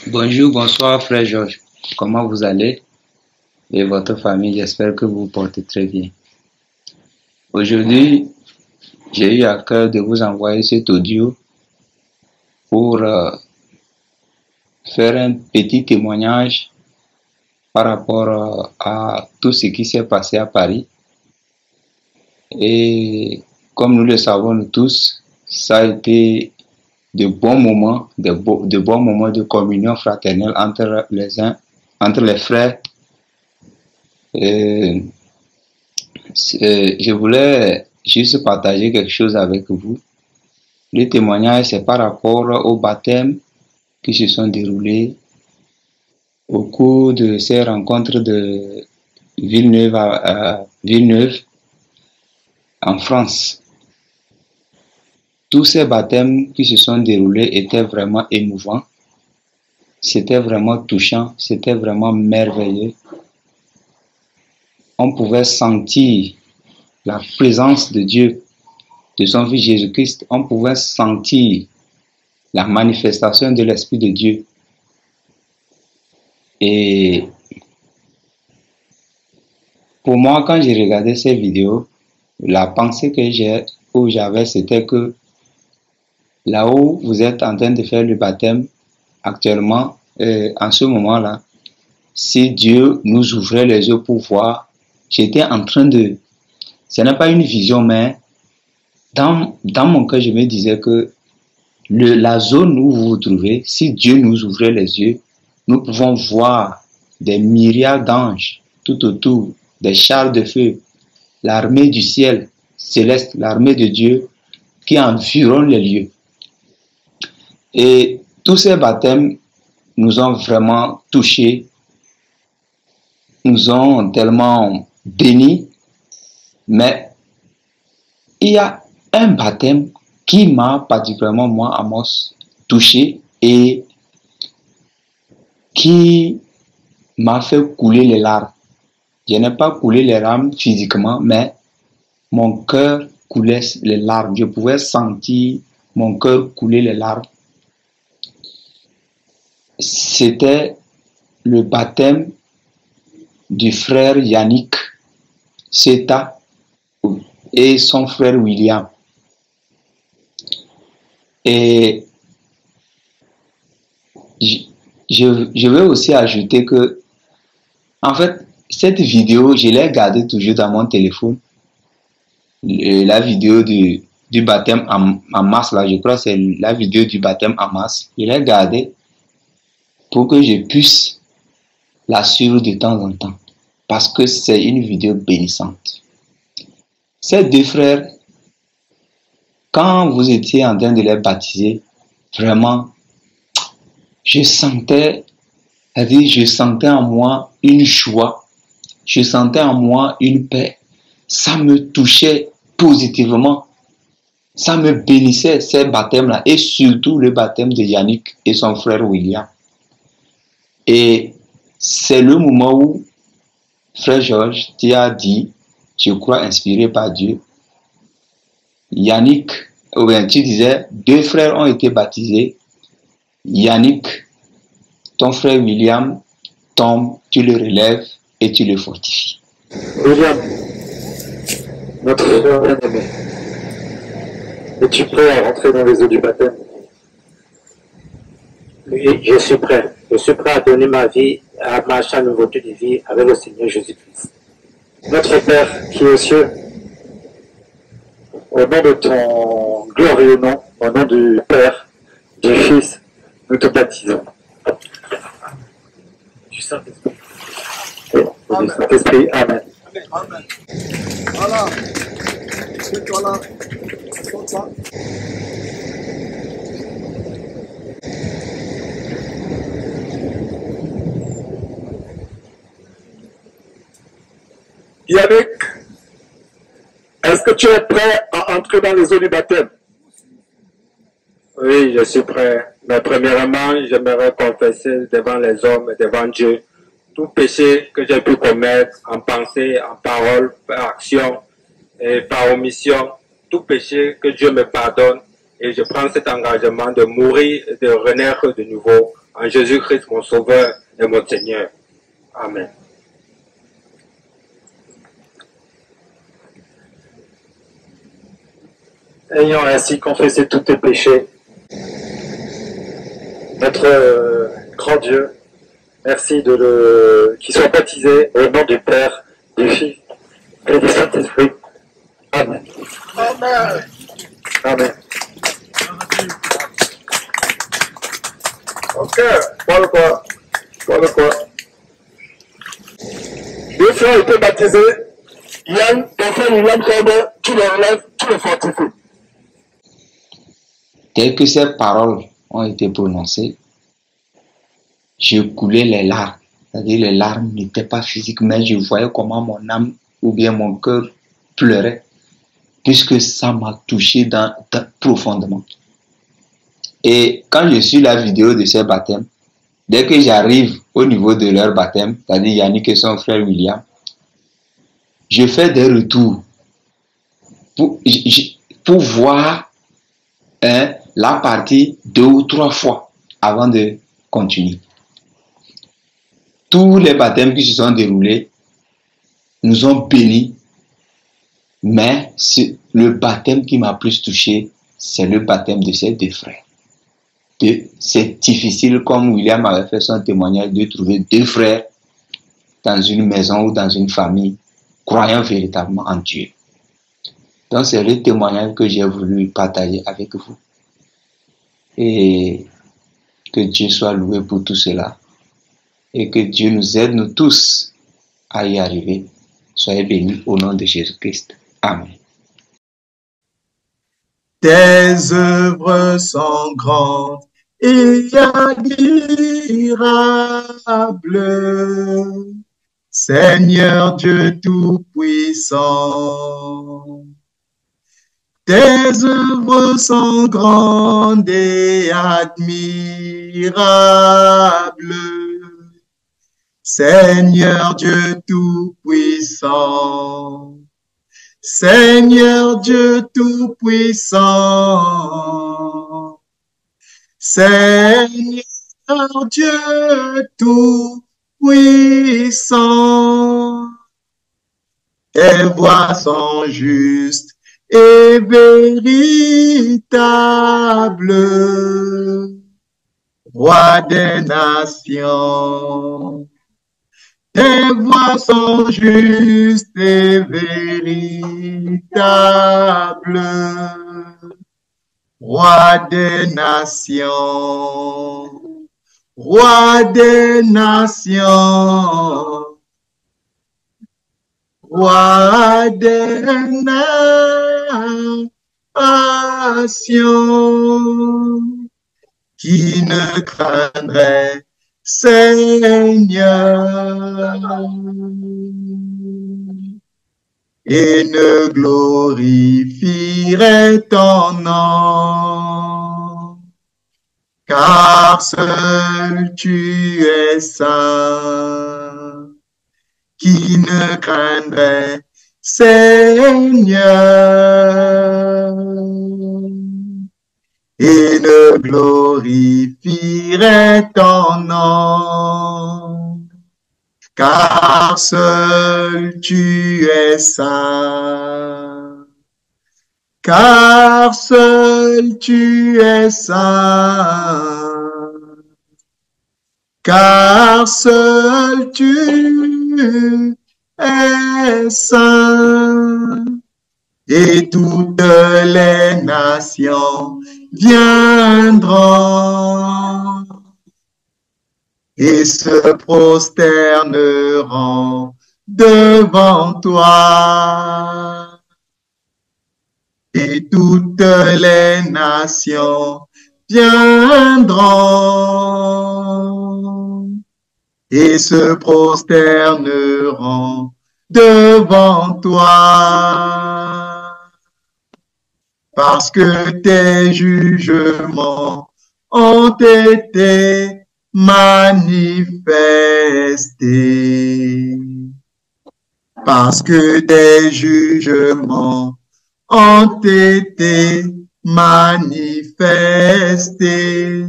Bonjour, bonsoir frère Georges. Comment vous allez? Et votre famille, j'espère que vous vous portez très bien. Aujourd'hui, j'ai eu à cœur de vous envoyer cet audio pour faire un petit témoignage par rapport à tout ce qui s'est passé à Paris. Et comme nous le savons nous tous, ça a été de bons moments, de bons moments de communion fraternelle entre les frères. Je voulais juste partager quelque chose avec vous. Le témoignage, c'est par rapport au baptême qui se sont déroulés au cours de ces rencontres de Villeneuve à Villeneuve en France. Tous ces baptêmes qui se sont déroulés étaient vraiment émouvants. C'était vraiment touchant, c'était vraiment merveilleux. On pouvait sentir la présence de Dieu, de son Fils Jésus-Christ. On pouvait sentir la manifestation de l'Esprit de Dieu. Et pour moi, quand j'ai regardé ces vidéos, la pensée que j'avais, c'était que là où vous êtes en train de faire le baptême actuellement, en ce moment-là, si Dieu nous ouvrait les yeux pour voir, j'étais en train de... Ce n'est pas une vision, mais dans mon cœur, je me disais que la zone où vous vous trouvez, si Dieu nous ouvrait les yeux, nous pouvons voir des myriades d'anges tout autour, des chars de feu, l'armée du ciel céleste, l'armée de Dieu qui environne les lieux. Et tous ces baptêmes nous ont vraiment touchés, nous ont tellement bénis, mais il y a un baptême qui m'a particulièrement, moi, Amos, touché et qui m'a fait couler les larmes. Je n'ai pas coulé les larmes physiquement, mais mon cœur coulait les larmes. Je pouvais sentir mon cœur couler les larmes. C'était le baptême du frère Yannick Seta et son frère William. Et je vais aussi ajouter que, en fait, cette vidéo, je l'ai gardée toujours dans mon téléphone. La vidéo du baptême en masse, là, je crois que c'est la vidéo du baptême en masse. Je l'ai gardée pour que je puisse la suivre de temps en temps. Parce que c'est une vidéo bénissante. Ces deux frères, quand vous étiez en train de les baptiser, vraiment, je sentais en moi une joie, je sentais en moi une paix. Ça me touchait positivement, ça me bénissait ces baptêmes-là, et surtout le baptême de Yannick et son frère William. Et c'est le moment où frère Georges, tu as dit, je crois inspiré par Dieu, Yannick, ou bien tu disais, deux frères ont été baptisés, Yannick, ton frère William tombe, tu le relèves et tu le fortifies. William, notre frère bien-aimé, es-tu prêt à rentrer dans les eaux du baptême? Oui, je suis prêt. Je suis prêt à donner ma vie, à marcher à nouveauté de vie avec le Seigneur Jésus-Christ. Notre Père qui est aux cieux, au nom de ton glorieux nom, au nom du Père, du Fils, nous te baptisons. Du Saint-Esprit. Et du Saint-Esprit, Amen. Amen. Voilà. C'est toi là. Comme ça. Yannick, est-ce que tu es prêt à entrer dans les eaux du baptême? Oui, je suis prêt. Mais premièrement, j'aimerais confesser devant les hommes et devant Dieu tout péché que j'ai pu commettre en pensée, en parole, par action et par omission. Tout péché que Dieu me pardonne. Et je prends cet engagement de mourir et de renaître de nouveau en Jésus-Christ, mon Sauveur et mon Seigneur. Amen. Ayant ainsi confessé tous tes péchés, notre grand Dieu, merci qu'il soit baptisé au nom du Père, du Fils et du Saint-Esprit. Amen. Amen. Amen. Ok, voilà quoi. Voilà quoi. Deux frères étaient baptisés. Yann, ton frère William Corbe, tu le relèves, tu le fortifies. Dès que ces paroles ont été prononcées, je coulais les larmes. C'est-à-dire les larmes n'étaient pas physiques, mais je voyais comment mon âme ou bien mon cœur pleurait, puisque ça m'a touché profondément. Et quand je suis la vidéo de ces baptêmes, dès que j'arrive au niveau de leur baptême, c'est-à-dire Yannick et son frère William, je fais des retours pour voir la partie 2 ou 3 fois avant de continuer. Tous les baptêmes qui se sont déroulés nous ont bénis, mais le baptême qui m'a plus touché, c'est le baptême de ces deux frères. C'est difficile, comme William avait fait son témoignage, de trouver deux frères dans une maison ou dans une famille croyant véritablement en Dieu. Donc c'est le témoignage que j'ai voulu partager avec vous. Et que Dieu soit loué pour tout cela. Et que Dieu nous aide, nous tous, à y arriver. Soyez bénis au nom de Jésus-Christ. Amen. Tes œuvres sont grandes et admirables, Seigneur Dieu Tout-Puissant. Tes œuvres sont grandes et admirables, Seigneur Dieu Tout-Puissant. Seigneur Dieu Tout-Puissant, Seigneur Dieu Tout-Puissant, tes voies sont justes et véritables, Roi des nations. Tes voies sont justes et véritables, Roi des nations, Roi des nations, Roi des nations, qui ne craindrait Seigneur, et ne glorifierait ton nom, car seul tu es saint, qui ne craindrait Seigneur, et ne glorifierait ton nom, car seul tu es saint, car seul tu es saint, car seul tu es saint, et toutes les nations viendront et se prosterneront devant toi. Et toutes les nations viendront et se prosterneront devant toi. Parce que tes jugements ont été manifestés. Parce que tes jugements ont été manifestés.